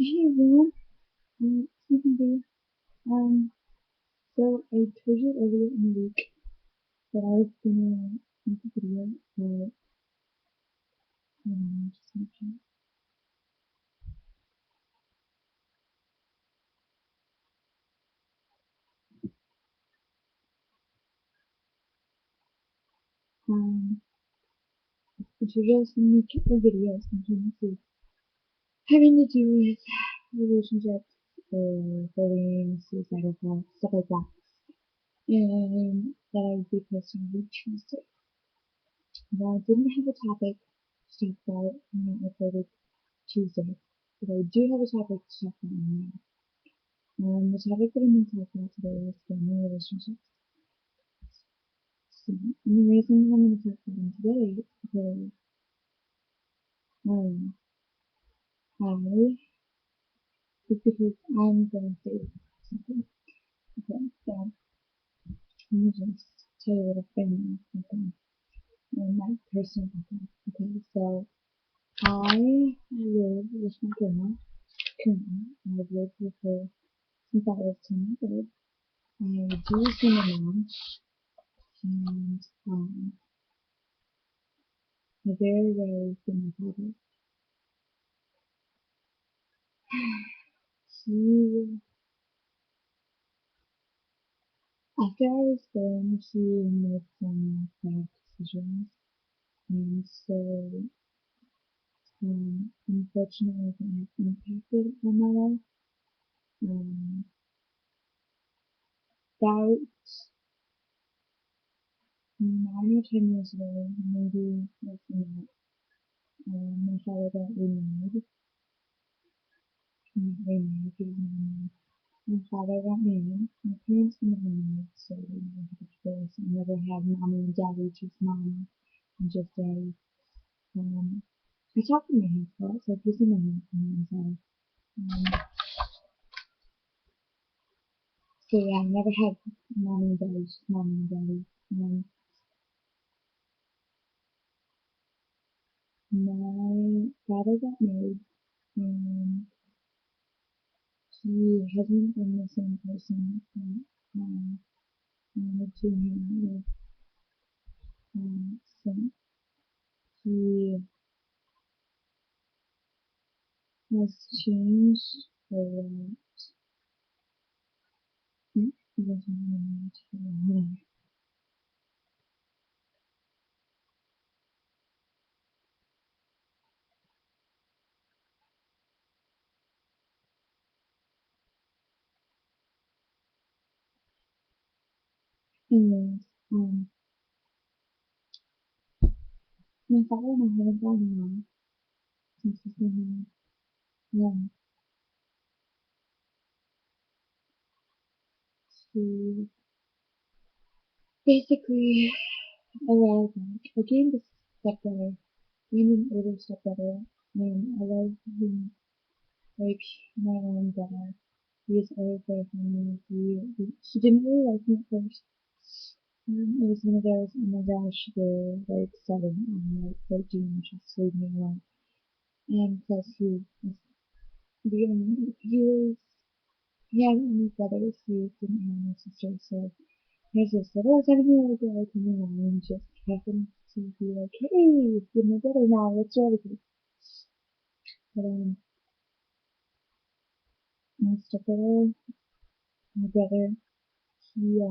Hey everyone, Stephen B. So I told you earlier in the week that I was gonna make a video, but just make sure. Um, I told you I was gonna make a video something to having to do with relationships or bullying, suicidal thoughts, stuff like that, and that I would be posting every Tuesday. But I didn't have a topic to talk about when I uploaded Tuesday, but I do have a topic to talk about now. The topic that I'm going to talk about today is family relationships. So, and the reason I'm going to talk about them today is because um, I because I'm going through something. Okay, so let me just tell you a little family something and my personal background. Okay, so I live with my grandma currently. I've lived with her since I was 10 years old. I do see my mom, and I very rarely see my father. He After I was born, he made some bad decisions, and so unfortunately, that has impacted on my life. Um, about 9 or 10 years ago, maybe less than that, my father got remarried. Not remarried, he was married. My father got married. My parents were never married, so we never had a divorce. I never had mommy and daddy, just mom and just daddy. Um, I talk to my hands a lot, so if you see my hands, I'm sorry. Um, so yeah, I never had mommy and daddy, just mommy and daddy. My father got married, and he hasn't been the same person that I wanted to hang out with since. He has changed a lot. He doesn't really know. Anyways, my father and I haven't gotten along since he's been married. He basically a while back, I gained a stepbrother, gained an older stepbrother, and I love him like my own brother. He is always there for me. He didn't really like me at first. It was one of those, oh my gosh, they're like 7, I'm like 13, just leave me alone. And plus he had only brothers, he didn't have any sisters, so here's this little 7-year-old girl coming along and just happened to be like, hey, you're my brother now, let's do everything. But my stepbrother, my brother, he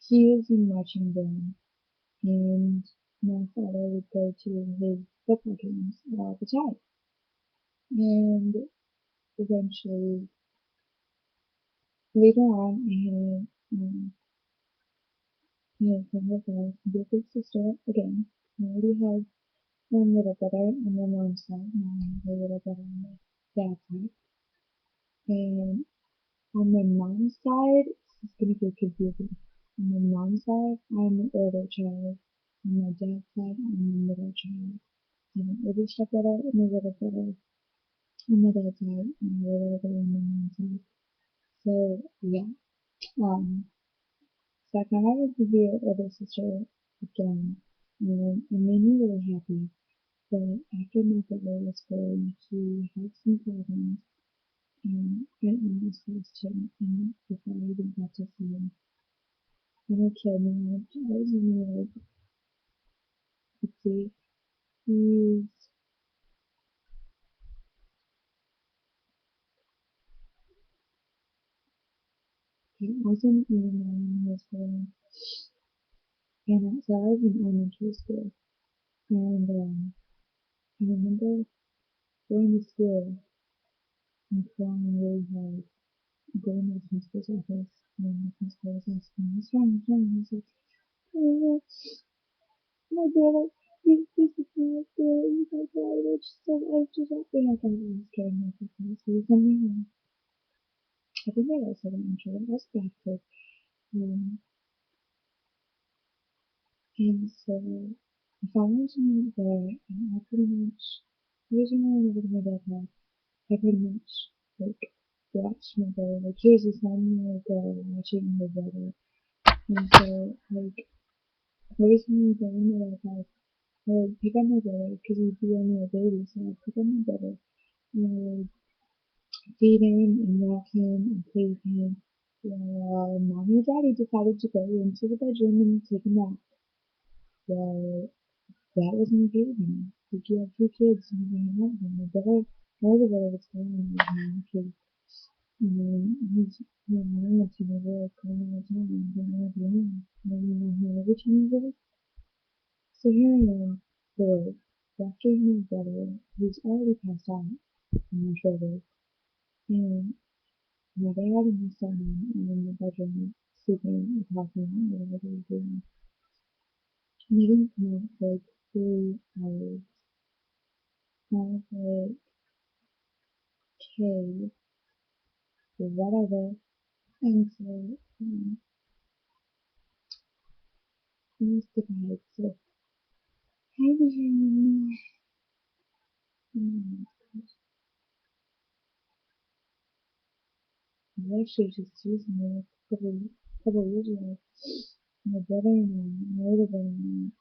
he was in marching band, and my father would go to his football games all the time. And eventually, later on, I had come with a big sister again. I already had one little brother on my mom's side, now I have a little brother on my dad's side. And on my mom's side, this is gonna get confusing. On my mom's side, I'm the older child. On my dad's side, I'm the middle child. I have an older stepbrother and a little brother on my dad's side, and a little brother on my mom's side. So yeah, so I found out to be an older sister again, and it made me really happy. But after my brother was born, he had some problems, and I almost lost him, and before I even got to see him, and it killed me. I was only like, let's see, he's, he wasn't even when he was born, and so I was in elementary school, and I remember going to school and crying really hard, going to the principal's office, and the principal was asking, what's wrong, what's wrong? I was like, oh, my brother, he's disappeared, he's like, I just so anxious, I think I thought he was scaring me because he was coming home. I think I also went into it, I was back to, um, and so if I wasn't there, and I pretty much, usually whenever my dad had, I pretty much, like, watched my brother, like, here's this 9-year-old girl watching her brother, and so, like, every time I go into that house, I would pick up my brother, because he'd be only a baby, so I'd pick up my brother, and I would feed him, and rock him, and play with him, while mommy and daddy decided to go into the bedroom and take a nap. Well, that wasn't okay with me. Like, you have two kids, and you hang out with them. My older brother was going on with my kid, and then he's normal teenager, like, going all the time, and didn't want to be home. Maybe not here every teenager. So here I am, bored, watching my brother, who's already passed out, on my shoulder, and my dad and my stepmom are in the bedroom sleeping or talking or whatever they're doing. And they didn't come out for like 3 hours. I was like, okay, whatever. And so, we skip ahead. So, how was your I actually just using it a couple of years ago. My brother and I, my older brother and I,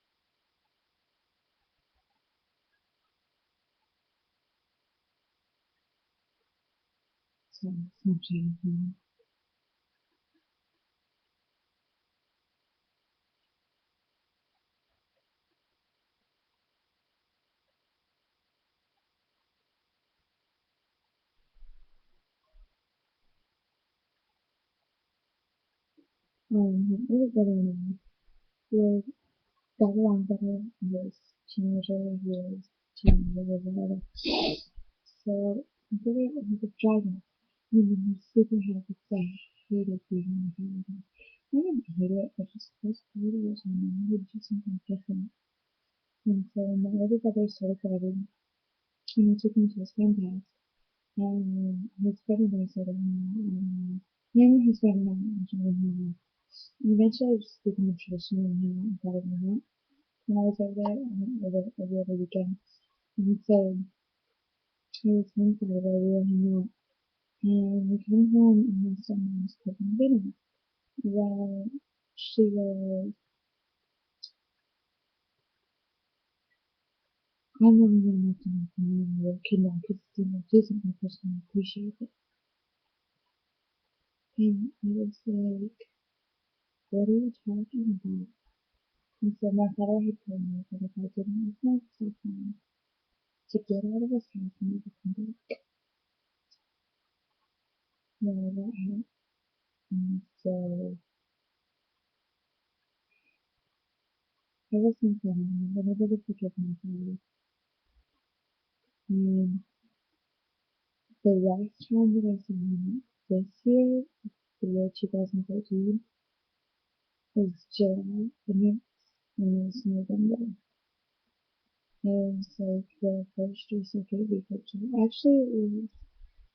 so Snapchat. My older brother and I were got along better. He was teenager, he was teenager, whatever. So really it was a driving. And he was super happy so I hated being on the highway. I didn't hate it, I just was bored and I wanted to do something different. And so my older brother started driving and he took me to his friend's house. And his friend and I started hanging out and him and his friend and I enjoyed hanging out. And eventually I just became a traditional hang out and Saturday night. When I was over there, I went over every other weekend. And so it was one Saturday we were hanging out. And we came home and my stepmom's cooking dinner. Well, she was, I'm not even enough to make me a kid now because you know, do something for someone appreciate it. And I was like, what are you talking about? And so my father had told me that if I didn't ask my stepmom to get out of his house and never come back, well, that hurt. And so ever since then, I've been able to forgive my father. And the last time that I saw him this year, the year 2013, was July, and it's November. And it's like the first or second week of July. Actually, it was,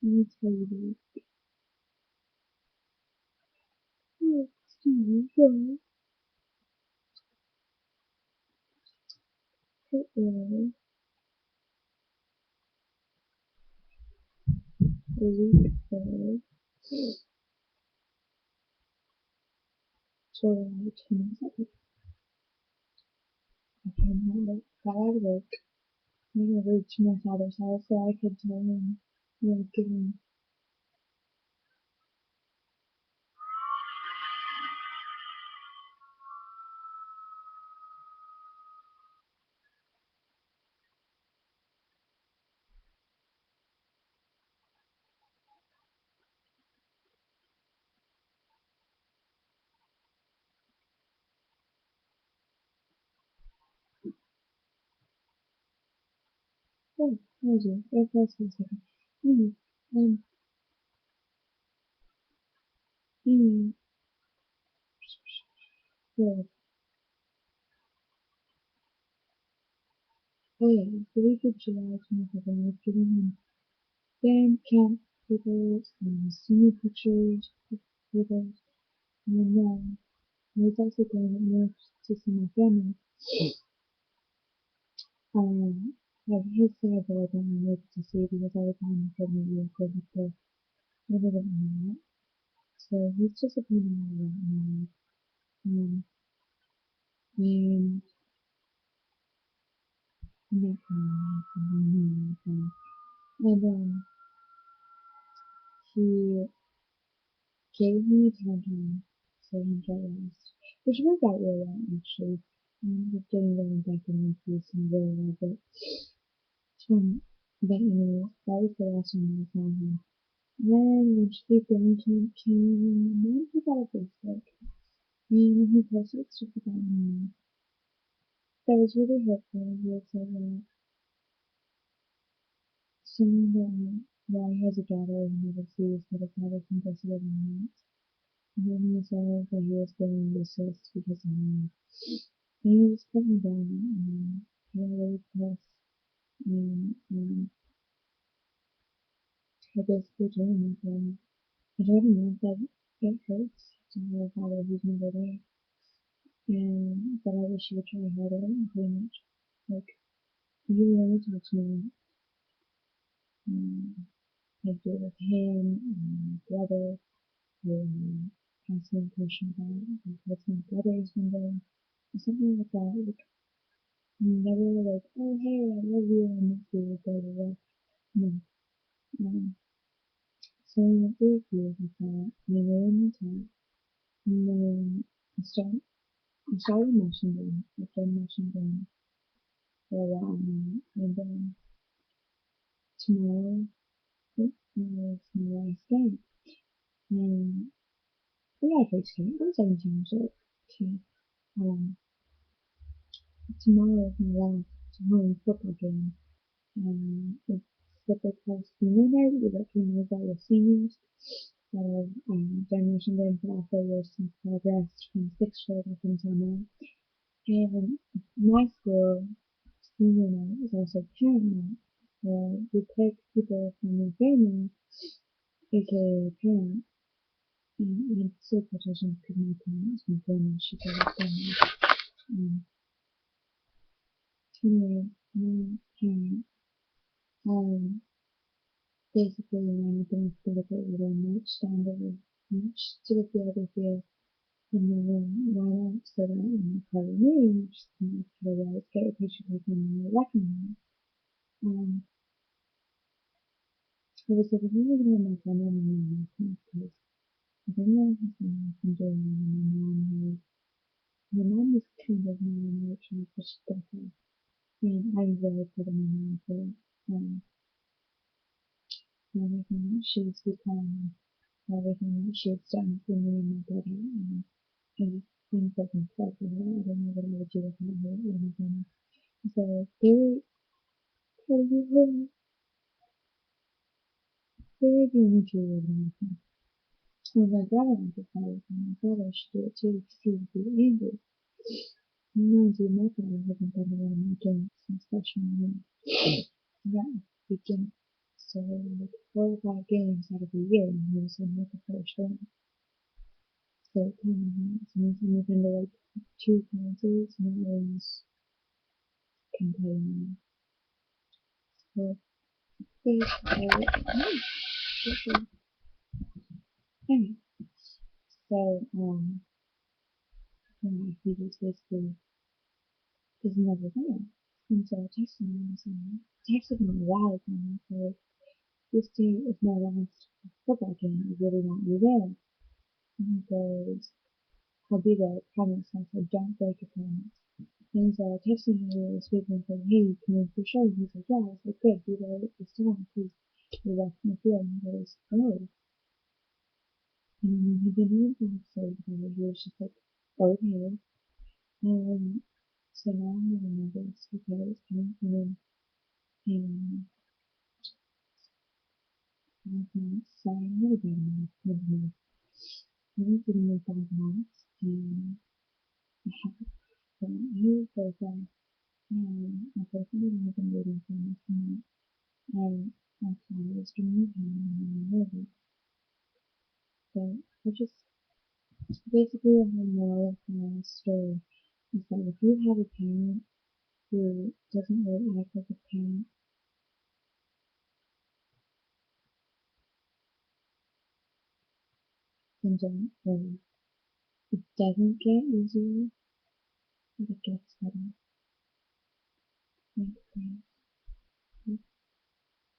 let me tell you the oh, July. It was the week of July 22nd. I came home, got out of work, made my way to my father's house so I could tell him what I was given. Oh, thank you. It was for a second. Mm, um, mm, good. Oh yeah, the week of July 22nd, I was giving him band camp papers and senior pictures papers, and I was also going north to see my family. His side that I don't know to see because every time he told me we were going up there, I didn't know. So he's disappointed me right now. Um, and I'm not gonna lie, and he gave me a tampon for him to last, which worked out really well actually. I ended up getting going back in one piece and really loved it. But anyway, that was the last time I saw him. Then when Street Billington came, mom took out a bracelet, and he posted stuff about me. That was really hurtful. He had said that someone that why he has a daughter he never sees, but his daughter can go see it on night. And then he said that he was feeling useless because of me. And he just put me down, and he got really pissed. And I basically told him that I told him that it hurts to have a father who's never there. And that I wish he would try harder and pretty much like he really talked to me um, I do with him and my brother who asked me a question about like what's my brother's been doing or something like that. Like never like, oh hey, I love you, I miss you, blah blah blah. No. Um, so I went through a few like that, and I really in time. And then I started motion game. I've done motion game for a while now. And then tomorrow is my last day. And we got a big street. I'm 17 years old. Okay. Um, Tomorrow is my last home football game. It's football class senior night. We let you that we're seniors that have done mission game for all 4 years since progress from 6th grade up until now. And my school senior night is also parent night, where we pick people from your family, aka parent, and I'm so petition because my parents, my grandma, she said it's family. Um, anyway, my parent, um, basically ran up in a political little march down the march to the field with you in the room, ran up so that in the car with me, just came up to the right, get a picture taken, and they recognized. Um, I was like, if you were going to my family and my mom, because I didn't know his mom from doing it, and my mom was kind of my emotional perspective. And I really put in my mind for everything that she's become, everything that she's done for me and my brother. And I just think like I'm proud of her. I don't know what I would do without her or my grandma. So they were doing two of them. Well, my brother went to college, and my brother should do it too because he would be angry. Mind you, my brother hasn't done a lot of my games since freshman year. Yeah, beginning. So like 4 or 5 games out of a year, and he was in like the first one. So it kind of hurts. And he's been to like 2 concerts, and it was complaining. So basically, anyway, so yeah, he was basically just never there. And so I texted him and texted him a lot of times. So this day is my last football game. I really want you there. And he goes, I'll be there, I promise. I said, don't break your promise. And so I texted him earlier this week and said, hey, come in for sure. And he's like, yeah. I was like, good, be there this time because we left in the field. And he goes, oh. And then he didn't even say about it. He was just like, okay. So now I'm really nervous because I'm coming and I've not signed really bad enough. He's giving me 5 months and I have new boyfriend and my boyfriend and I have been waiting for almost a month and my father is to meet him and I live it. So I just basically the moral of my story is that if you have a parent who doesn't really act like a parent, then don't worry. It doesn't get easier, but it gets better.